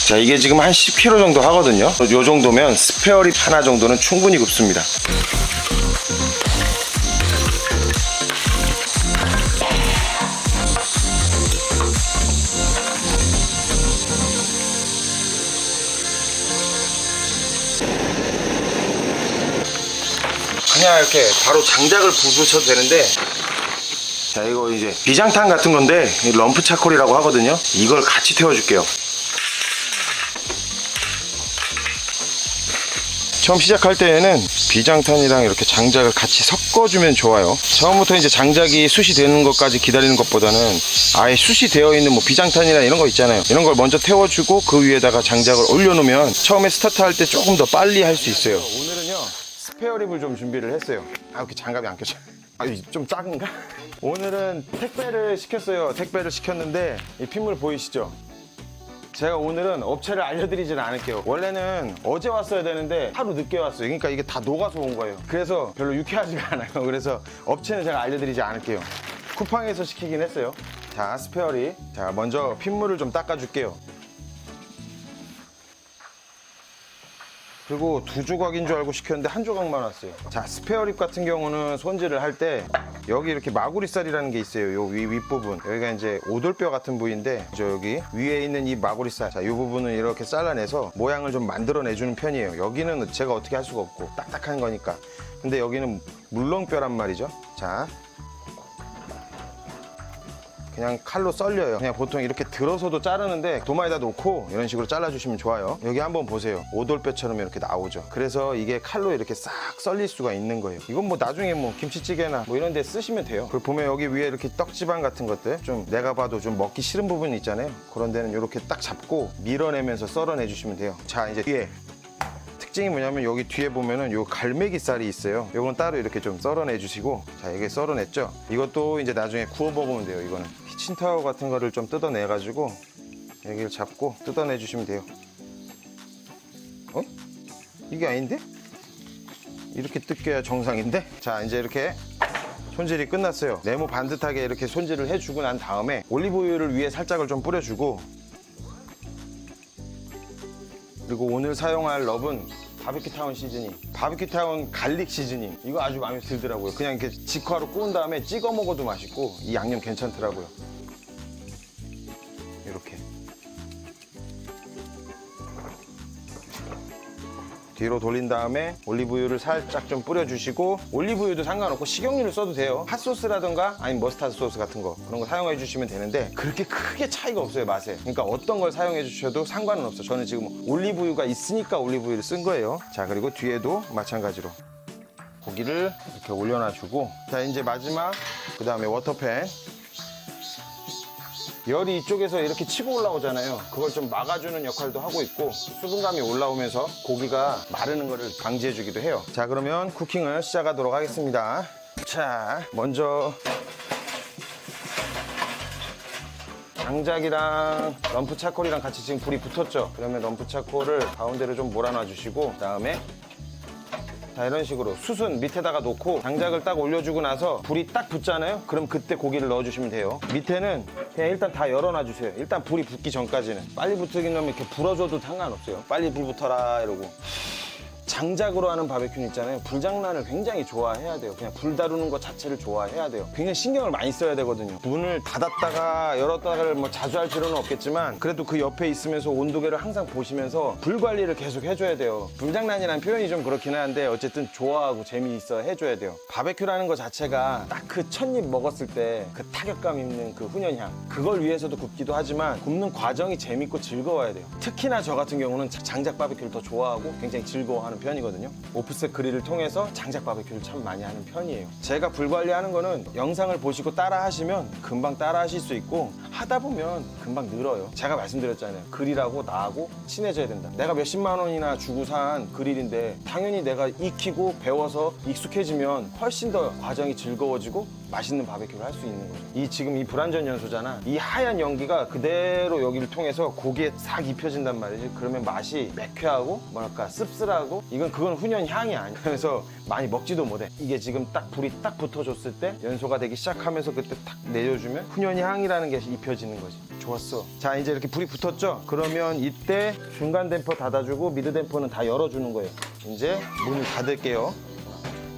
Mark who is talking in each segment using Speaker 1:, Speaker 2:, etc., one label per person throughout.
Speaker 1: 자, 이게 지금 한 10kg 정도 하거든요. 요 정도면 스페어립 하나 정도는 충분히 굽습니다. 그냥 이렇게 바로 장작을 부으셔도 되는데, 자, 이거 이제 비장탄 같은 건데 럼프 차콜이라고 하거든요. 이걸 같이 태워줄게요. 처음 시작할 때에는 비장탄이랑 이렇게 장작을 같이 섞어주면 좋아요. 처음부터 이제 장작이 숯이 되는 것까지 기다리는 것보다는 아예 숯이 되어 있는 뭐 비장탄이나 이런 거 있잖아요. 이런 걸 먼저 태워주고 그 위에다가 장작을 올려놓으면 처음에 스타트할 때 조금 더 빨리 할 수 있어요. 오늘은요, 스페어립을 좀 준비를 했어요. 아, 이렇게 장갑이 안 껴져. 아, 좀 작은가? 오늘은 택배를 시켰어요. 택배를 시켰는데 이 핏물 보이시죠? 제가 오늘은 업체를 알려드리진 않을게요. 원래는 어제 왔어야 되는데 하루 늦게 왔어요. 그러니까 이게 다 녹아서 온 거예요. 그래서 별로 유쾌하지가 않아요. 그래서 업체는 제가 알려드리지 않을게요. 쿠팡에서 시키긴 했어요. 자, 스페어립. 자, 먼저 핏물을 좀 닦아줄게요. 그리고 2조각인 줄 알고 시켰는데 1조각만 왔어요. 자, 스페어립 같은 경우는 손질을 할 때 여기 이렇게 마구리살이라는 게 있어요. 요 윗부분, 여기가 이제 오돌뼈 같은 부위인데, 저 여기 위에 있는 이 마구리살, 자, 이 부분을 이렇게 잘라내서 모양을 좀 만들어 내주는 편이에요. 여기는 제가 어떻게 할 수가 없고 딱딱한 거니까. 근데 여기는 물렁뼈란 말이죠. 자, 그냥 칼로 썰려요. 그냥 보통 이렇게 들어서도 자르는데 도마에다 놓고 이런 식으로 잘라주시면 좋아요. 여기 한번 보세요. 오돌뼈처럼 이렇게 나오죠. 그래서 이게 칼로 이렇게 싹 썰릴 수가 있는 거예요. 이건 뭐 나중에 뭐 김치찌개나 뭐 이런 데 쓰시면 돼요. 그리고 보면 여기 위에 이렇게 떡지방 같은 것들, 좀 내가 봐도 좀 먹기 싫은 부분이 있잖아요. 그런 데는 이렇게 딱 잡고 밀어내면서 썰어내 주시면 돼요. 자, 이제 뒤에 특징이 뭐냐면 여기 뒤에 보면은 요 갈매기살이 있어요. 요건 따로 이렇게 좀 썰어내 주시고, 자, 이게 썰어냈죠? 이것도 이제 나중에 구워 먹으면 돼요. 이거는 키친타워 같은 거를 좀 뜯어내 가지고 여기를 잡고 뜯어내 주시면 돼요. 어? 이게 아닌데? 이렇게 뜯겨야 정상인데? 자, 이제 이렇게 손질이 끝났어요. 네모 반듯하게 이렇게 손질을 해주고 난 다음에 올리브유를 위에 살짝을 좀 뿌려주고, 그리고 오늘 사용할 럽은 바비큐타운 시즈닝, 바비큐타운 갈릭 시즈닝. 이거 아주 마음에 들더라고요. 그냥 이렇게 직화로 구운 다음에 찍어 먹어도 맛있고 이 양념 괜찮더라고요. 이렇게 뒤로 돌린 다음에 올리브유를 살짝 좀 뿌려주시고, 올리브유도 상관없고 식용유를 써도 돼요. 핫소스라든가 아니면 머스타드 소스 같은 거, 그런 거 사용해 주시면 되는데 그렇게 크게 차이가 없어요, 맛에. 그러니까 어떤 걸 사용해 주셔도 상관은 없어요. 저는 지금 올리브유가 있으니까 올리브유를 쓴 거예요. 자, 그리고 뒤에도 마찬가지로 고기를 이렇게 올려놔주고, 자, 이제 마지막 그 다음에 워터팬. 열이 이쪽에서 이렇게 치고 올라오잖아요. 그걸 좀 막아주는 역할도 하고 있고, 수분감이 올라오면서 고기가 마르는 것을 방지해주기도 해요. 자, 그러면 쿠킹을 시작하도록 하겠습니다. 자, 먼저 장작이랑 럼프 차콜이랑 같이 지금 불이 붙었죠. 그러면 럼프 차콜을 가운데로 좀 몰아놔 주시고, 그 다음에 자, 이런 식으로 숯은 밑에다가 놓고 장작을 딱 올려주고 나서 불이 딱 붙잖아요. 그럼 그때 고기를 넣어주시면 돼요. 밑에는 그냥 일단 다 열어놔 주세요. 일단 불이 붙기 전까지는. 빨리 붙긴 하면 이렇게 불어줘도 상관없어요. 빨리 불 붙어라 이러고. 장작으로 하는 바베큐는 있잖아요. 불장난을 굉장히 좋아해야 돼요. 그냥 불 다루는 것 자체를 좋아해야 돼요. 굉장히 신경을 많이 써야 되거든요. 문을 닫았다가 열었다가를 뭐 자주 할 필요는 없겠지만, 그래도 그 옆에 있으면서 온도계를 항상 보시면서 불 관리를 계속 해줘야 돼요. 불장난이라는 표현이 좀 그렇긴 한데 어쨌든 좋아하고 재미있어 해줘야 돼요. 바베큐라는 것 자체가 딱 그 첫입 먹었을 때 그 타격감 있는 그 훈연향, 그걸 위해서도 굽기도 하지만 굽는 과정이 재밌고 즐거워야 돼요. 특히나 저 같은 경우는 장작 바베큐를 더 좋아하고 굉장히 즐거워하는 편이거든요. 오프셋 그릴을 통해서 장작 바베큐를 참 많이 하는 편이에요. 제가 불 관리하는 거는 영상을 보시고 따라 하시면 금방 따라 하실 수 있고, 하다 보면 금방 늘어요. 제가 말씀드렸잖아요. 그릴하고 나하고 친해져야 된다. 내가 몇십만 원이나 주고 산 그릴인데 당연히 내가 익히고 배워서 익숙해지면 훨씬 더 과정이 즐거워지고 맛있는 바베큐를 할 수 있는 거죠. 지금 이 불완전 연소잖아. 이 하얀 연기가 그대로 여기를 통해서 고기에 싹 입혀진단 말이지. 그러면 맛이 매캐하고 뭐랄까 씁쓸하고 그건 훈연 향이 아니야. 그래서 많이 먹지도 못해. 이게 지금 딱 불이 딱 붙어줬을 때 연소가 되기 시작하면서 그때 딱 내려주면 훈연 향이라는 게 입혀지는 거지. 좋았어. 자, 이제 이렇게 불이 붙었죠? 그러면 이때 중간 댐퍼 닫아주고 미드 댐퍼는 다 열어주는 거예요. 이제 문을 닫을게요.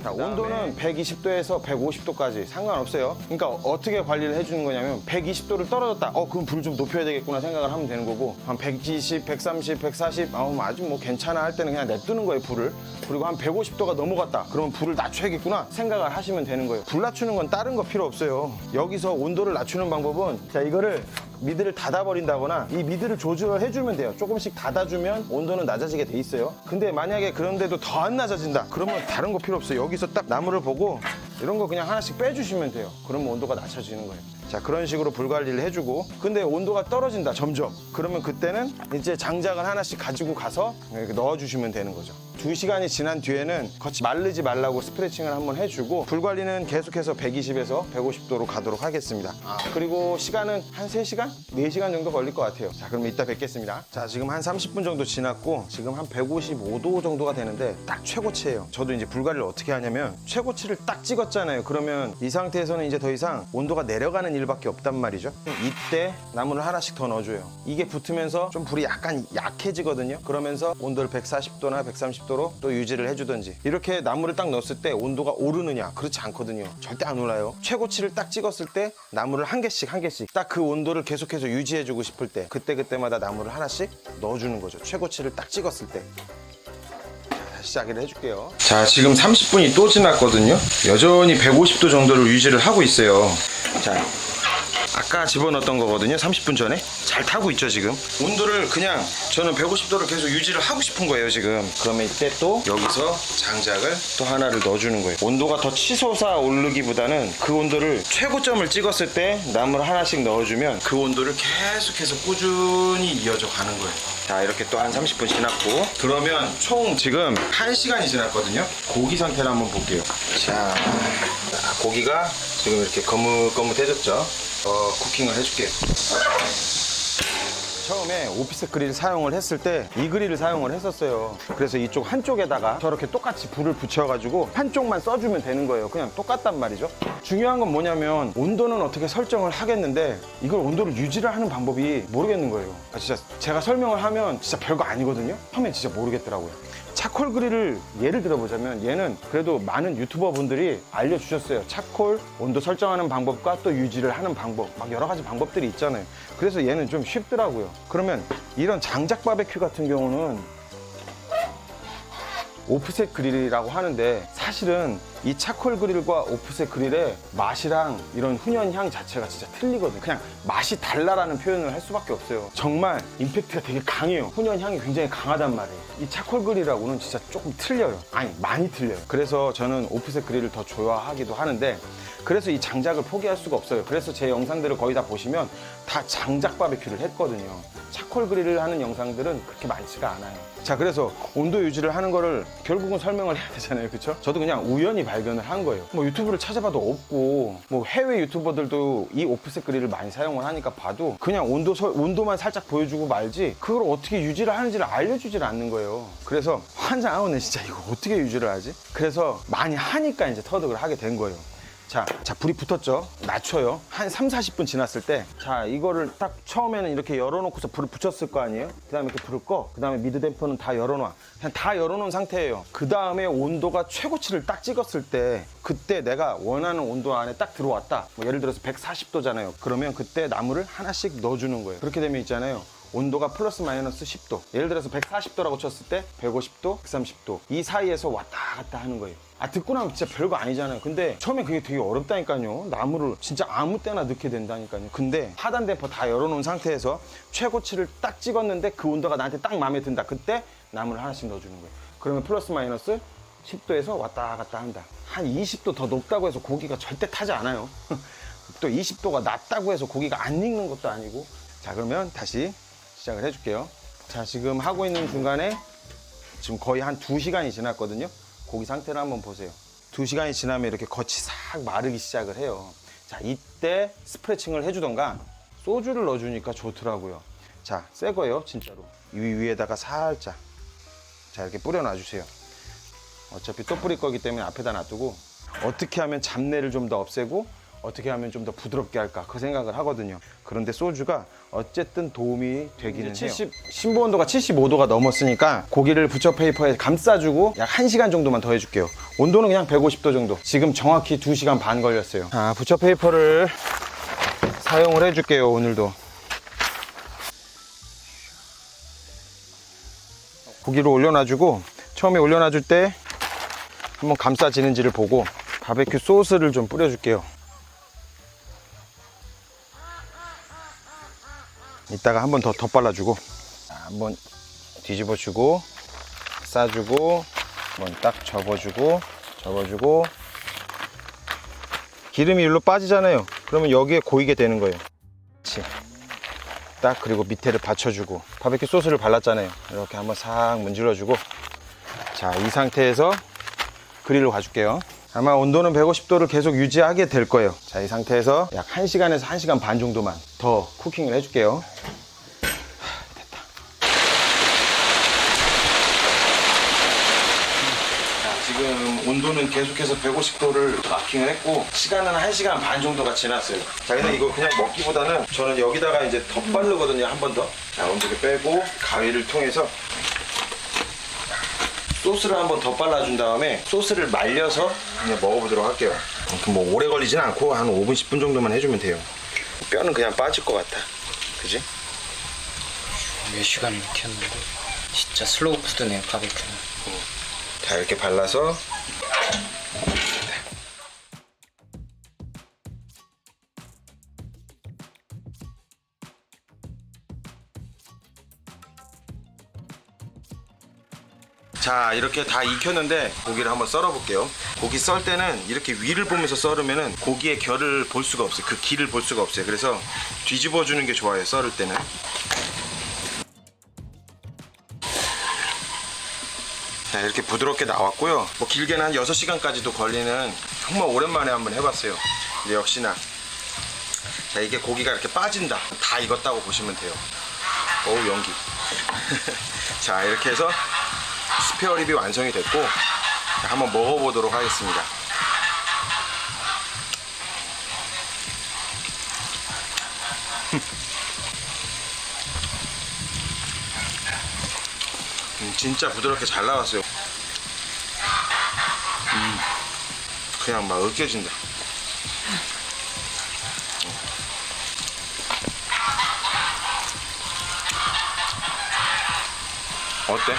Speaker 1: 자, 온도는 120도에서 150도까지 상관없어요. 그러니까 어떻게 관리를 해주는 거냐면 120도를 떨어졌다. 그럼 불을 좀 높여야 되겠구나 생각을 하면 되는 거고 한 120, 130, 140 아주 뭐 괜찮아 할 때는 그냥 냅두는 거예요, 불을. 그리고 한 150도가 넘어갔다. 그러면 불을 낮춰야겠구나 생각을 하시면 되는 거예요. 불 낮추는 건 다른 거 필요 없어요. 여기서 온도를 낮추는 방법은 자, 이거를 미드를 닫아버린다거나 이 미드를 조절을 해주면 돼요. 조금씩 닫아주면 온도는 낮아지게 돼 있어요. 근데 만약에 그런데도 더 안 낮아진다 그러면 다른 거 필요 없어요. 여기서 딱 나무를 보고 이런 거 그냥 하나씩 빼주시면 돼요. 그러면 온도가 낮아지는 거예요. 자, 그런 식으로 불 관리를 해주고 근데 온도가 떨어진다 점점 그러면 그때는 이제 장작을 하나씩 가지고 가서 이렇게 넣어주시면 되는 거죠. 2시간이 지난 뒤에는 거치 마르지 말라고 스프레칭을 한번 해주고 불 관리는 계속해서 120에서 150도로 가도록 하겠습니다. 그리고 시간은 한 3시간? 4시간 정도 걸릴 것 같아요. 자, 그럼 이따 뵙겠습니다. 자, 지금 한 30분 정도 지났고 지금 한 155도 정도가 되는데 딱 최고치예요. 저도 이제 불 관리를 어떻게 하냐면 최고치를 딱 찍었잖아요. 그러면 이 상태에서는 이제 더 이상 온도가 내려가는 일밖에 없단 말이죠. 이때 나무를 하나씩 더 넣어줘요. 이게 붙으면서 좀 불이 약간 약해지거든요. 그러면서 온도를 140도나 130도로 또 유지를 해주든지 이렇게 나무를 딱 넣었을 때 온도가 오르느냐? 그렇지 않거든요. 절대 안 올라요. 최고치를 딱 찍었을 때 나무를 한 개씩 딱 그 온도를 계속해서 유지해주고 싶을 때 그때마다 나무를 하나씩 넣어주는 거죠. 최고치를 딱 찍었을 때. 시작을 해줄게요. 자, 지금 30분이 또 지났거든요. 여전히 150도 정도를 유지를 하고 있어요. 자, 아까 집어넣었던 거거든요. 30분 전에 잘 타고 있죠. 지금 온도를 그냥 저는 150도를 계속 유지를 하고 싶은 거예요. 지금 그러면 이때 또 여기서 장작을 또 하나를 넣어주는 거예요. 온도가 더 치솟아 오르기보다는 그 온도를 최고점을 찍었을 때 나무를 하나씩 넣어주면 그 온도를 계속해서 꾸준히 이어져 가는 거예요. 자, 이렇게 또 한 30분 지났고 그러면 총 지금 1시간이 지났거든요. 고기 상태를 한번 볼게요. 자, 고기가 지금 이렇게 거뭇거뭇해졌죠. 쿠킹을 해줄게요. 처음에 오피스 그릴 사용을 했을 때 이 그릴을 사용을 했었어요. 그래서 이쪽 한쪽에다가 저렇게 똑같이 불을 붙여가지고 한쪽만 써주면 되는 거예요. 그냥 똑같단 말이죠. 중요한 건 뭐냐면 온도는 어떻게 설정을 하겠는데 이걸 온도를 유지를 하는 방법이 모르겠는 거예요. 진짜 제가 설명을 하면 진짜 별거 아니거든요. 처음엔 진짜 모르겠더라고요. 차콜 그릴을 예를 들어보자면 얘는 그래도 많은 유튜버 분들이 알려주셨어요. 차콜 온도 설정하는 방법과 또 유지를 하는 방법 막 여러 가지 방법들이 있잖아요. 그래서 얘는 좀 쉽더라고요. 그러면 이런 장작 바베큐 같은 경우는 오프셋 그릴이라고 하는데 사실은 이 차콜 그릴과 오프셋 그릴의 맛이랑 이런 훈연향 자체가 진짜 틀리거든요. 그냥 맛이 달라라는 표현을 할 수밖에 없어요. 정말 임팩트가 되게 강해요. 훈연향이 굉장히 강하단 말이에요. 이 차콜 그릴하고는 진짜 조금 틀려요. 아니, 많이 틀려요. 그래서 저는 오프셋 그릴을 더 좋아하기도 하는데 그래서 이 장작을 포기할 수가 없어요. 그래서 제 영상들을 거의 다 보시면 다 장작 바베큐를 했거든요. 차콜 그릴을 하는 영상들은 그렇게 많지가 않아요. 자, 그래서 온도 유지를 하는 거를 결국은 설명을 해야 되잖아요. 그쵸? 저도 그냥 우연히 발견을 한 거예요. 뭐 유튜브를 찾아봐도 없고 뭐 해외 유튜버들도 이 오프셋 그릴을 많이 사용을 하니까 봐도 그냥 온도만 살짝 보여주고 말지 그걸 어떻게 유지를 하는지를 알려주질 않는 거예요. 그래서 환장하네 진짜. 이거 어떻게 유지를 하지? 그래서 많이 하니까 이제 터득을 하게 된 거예요. 자, 불이 붙었죠? 낮춰요. 한 3, 40분 지났을 때 자, 이거를 딱 처음에는 이렇게 열어놓고서 불을 붙였을 거 아니에요? 그 다음에 이렇게 불을 꺼. 그 다음에 미드 댐퍼는 다 열어놔. 그냥 다 열어놓은 상태예요. 그 다음에 온도가 최고치를 딱 찍었을 때 그때 내가 원하는 온도 안에 딱 들어왔다. 뭐 예를 들어서 140도잖아요. 그러면 그때 나무를 하나씩 넣어주는 거예요. 그렇게 되면 있잖아요. 온도가 플러스 마이너스 10도. 예를 들어서 140도라고 쳤을 때 150도, 130도. 이 사이에서 왔다 갔다 하는 거예요. 듣고 나면 진짜 별거 아니잖아요. 근데 처음에 그게 되게 어렵다니까요. 나무를 진짜 아무 때나 넣게 된다니까요. 근데 하단 댐퍼 다 열어놓은 상태에서 최고치를 딱 찍었는데 그 온도가 나한테 딱 마음에 든다. 그때 나무를 하나씩 넣어주는 거예요. 그러면 플러스 마이너스 10도에서 왔다 갔다 한다. 한 20도 더 높다고 해서 고기가 절대 타지 않아요. 또 20도가 낮다고 해서 고기가 안 익는 것도 아니고. 자, 그러면 다시 시작을 해줄게요. 자, 지금 하고 있는 중간에 지금 거의 한 2시간이 지났거든요. 고기 상태를 한번 보세요. 2시간이 지나면 이렇게 겉이 싹 마르기 시작을 해요. 자, 이때 스프레칭을 해주던가 소주를 넣어주니까 좋더라고요. 자, 새 거예요, 진짜로. 이 위에다가 살짝 자, 이렇게 뿌려놔주세요. 어차피 또 뿌릴 거기 때문에 앞에다 놔두고 어떻게 하면 잡내를 좀 더 없애고 어떻게 하면 좀 더 부드럽게 할까 그 생각을 하거든요. 그런데 소주가 어쨌든 도움이 되기는 해요. 심부 온도가 75도가 넘었으니까 고기를 부처 페이퍼에 감싸주고 약 1시간 정도만 더 해줄게요. 온도는 그냥 150도 정도. 지금 정확히 2시간 반 걸렸어요. 자, 부처 페이퍼를 사용을 해줄게요, 오늘도. 고기를 올려놔주고 처음에 올려놔줄 때 한번 감싸지는지를 보고 바베큐 소스를 좀 뿌려줄게요. 이따가 한 번 더 덧발라주고 한번 뒤집어주고 싸주고 한번 딱 접어주고 기름이 일로 빠지잖아요. 그러면 여기에 고이게 되는 거예요. 그렇지. 딱 그리고 밑에를 받쳐주고 바베큐 소스를 발랐잖아요. 이렇게 한번 싹 문질러주고 자, 이 상태에서 그릴로 가줄게요. 아마 온도는 150도를 계속 유지하게 될 거예요. 자, 이 상태에서 약 1시간에서 1시간 반 정도만 더 쿠킹을 해줄게요. 됐다. 자, 지금 온도는 계속해서 150도를 마킹을 했고 시간은 1시간 반 정도가 지났어요. 자, 근데 이거 그냥 먹기보다는 저는 여기다가 이제 덧바르거든요. 한 번 더. 자, 온도를 빼고 가위를 통해서 소스를 한번 더 발라준 다음에 소스를 말려서 그냥 먹어보도록 할게요. 뭐 오래 걸리진 않고 한 5분, 10분 정도만 해주면 돼요. 뼈는 그냥 빠질 것 같아. 그지?
Speaker 2: 몇 시간을 익혔는데 진짜 슬로우 푸드네요, 바베큐는.
Speaker 1: 자, 이렇게 발라서 자, 이렇게 다 익혔는데 고기를 한번 썰어 볼게요. 고기 썰 때는 이렇게 위를 보면서 썰으면은 고기의 결을 볼 수가 없어요. 그 기를 볼 수가 없어요. 그래서 뒤집어 주는 게 좋아요, 썰을 때는. 자, 이렇게 부드럽게 나왔고요. 뭐 길게는 한 6시간까지도 걸리는 정말 오랜만에 한번 해봤어요. 근데 역시나 자, 이게 고기가 이렇게 빠진다. 다 익었다고 보시면 돼요. 어우, 연기. 자, 이렇게 해서 스페어립이 완성이 됐고 한번 먹어보도록 하겠습니다. 진짜 부드럽게 잘 나왔어요. 그냥 막 으깨진다. 어때?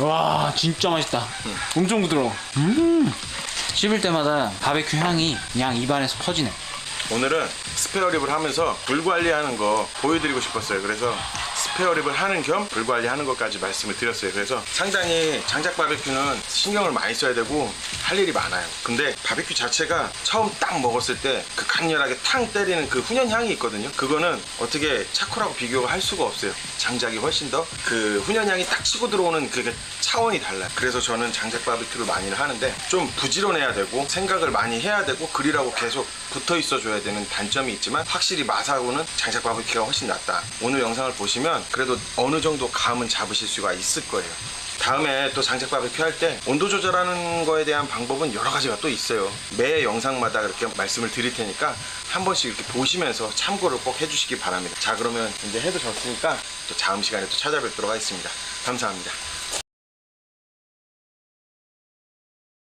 Speaker 2: 와, 진짜 맛있다. 엄청 부드러워. 씹을 때마다 바베큐 향이 그냥 입안에서 퍼지네.
Speaker 1: 오늘은 스페어립을 하면서 불 관리하는 거 보여드리고 싶었어요. 그래서 스페어립을 하는 겸 불 관리하는 것까지 말씀을 드렸어요. 그래서 상당히 장작 바베큐는 신경을 많이 써야 되고 할 일이 많아요. 근데 바베큐 자체가 처음 딱 먹었을 때 그 강렬하게 탕 때리는 그 훈연 향이 있거든요. 그거는 어떻게 차콜하고 비교가 할 수가 없어요. 장작이 훨씬 더 그 훈연 향이 딱 치고 들어오는 그게 차원이 달라요. 그래서 저는 장작 바베큐를 많이 하는데 좀 부지런해야 되고 생각을 많이 해야 되고 그릴하고 계속 붙어 있어 줘야 되는 단점이 있지만 확실히 맛하고는 장작 바베큐가 훨씬 낫다. 오늘 영상을 보시면 그래도 어느 정도 감은 잡으실 수가 있을 거예요. 다음에 또 장작 바베큐 할 때 온도 조절하는 거에 대한 방법은 여러 가지가 또 있어요. 매 영상마다 그렇게 말씀을 드릴 테니까 한 번씩 이렇게 보시면서 참고를 꼭 해주시기 바랍니다. 자, 그러면 이제 해도 졌으니까 또 다음 시간에 또 찾아뵙도록 하겠습니다. 감사합니다.